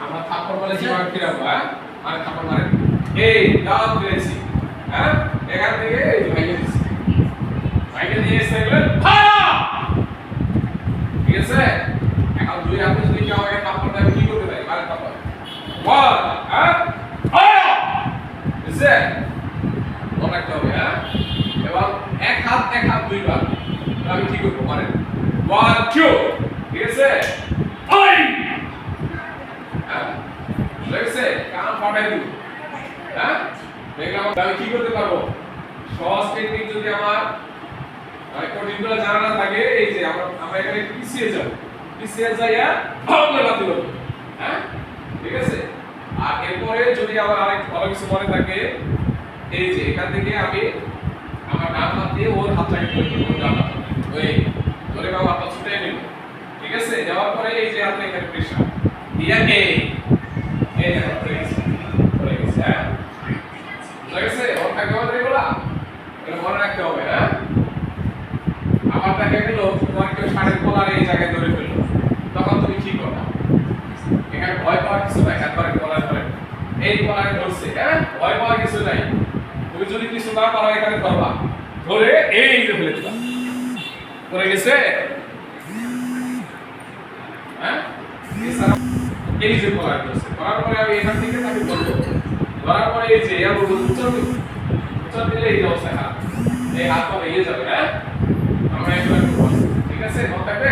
আমরা থাপ্পড় বলে যেভাবে ফিরাবো, হ্যাঁ মানে থাপ্পড় মারে এই দাও ফিরেছি, হ্যাঁ এখান থেকে এই যে ভাইকে দিচ্ছি, ভাইকে দিয়ে এসে গেলে ঠিক আছে। এখন দুই হাতে যদি কেউ আমাকে থাপ্পড় দেয় কি করতে পারি, মানে থাপ্পড় ওয়ান, হ্যাঁ বুঝছে মনে রাখতে হবে, হ্যাঁ এবং এক হাত দুইবার আমি কি করবো মানে ওয়ান টু, ঠিক আছে ওই লাগছে কান ফাটাই দিব, হ্যাঁ দেখলাম আমি কি করতে পারবো। সহজ টেকনিক যদি আমার কঠিনগুলো জানা না থাকে, এই যে আমরা এখানে পিছিয়ে যাইয়া ভাঙলে বাতি করব, হ্যাঁ ঠিক আছে। আর এরপরে যদি আমার আরেক ভালো কিছু মনে থাকে, এই যে এখান থেকে আমি আমার ডান হাত দিয়ে ওর হাতটাকে ধরে নেব, ডান হাত ওই ধরে বাবা হাতটা ছুটে নেব, ঠিক আছে। যাওয়ার পরে এই যে হাতে এখানে প্রেসার দিয়ে এই যে হাত পড়ে গেছে, হ্যাঁ বুঝা গেছে। ওর থাকে আমাদের এগুলা মনে রাখতে হবে, হ্যাঁ। আবার দেখা গেল তোমার কেউ শাড়ির কলার এই জায়গায় ধরে ফেললো, তখন তুমি কি করবে? এখানে ভয় পাওয়ার কিছু নাই, একবারে কলার ধরে এই কলারে ধরছে, হ্যাঁ ভয় পাওয়ার কিছু নাই। তুমি যদি কিছু না পারো এখানে ধরবা, ধরে এই যে ফেলে দিবা, পড়ে গেছে, হ্যাঁ এই যে কলার ধরছে, করার পরে আমি এখান থেকে তাকে ধরবো, ধরার পরে এই যে এর উপর উচ্চারণ দিলে এই অবস্থা হাত, এই হাত পা ভেঙে যাবে, হ্যাঁ আমরা একটু ঠিক আছে মনে থাকবে।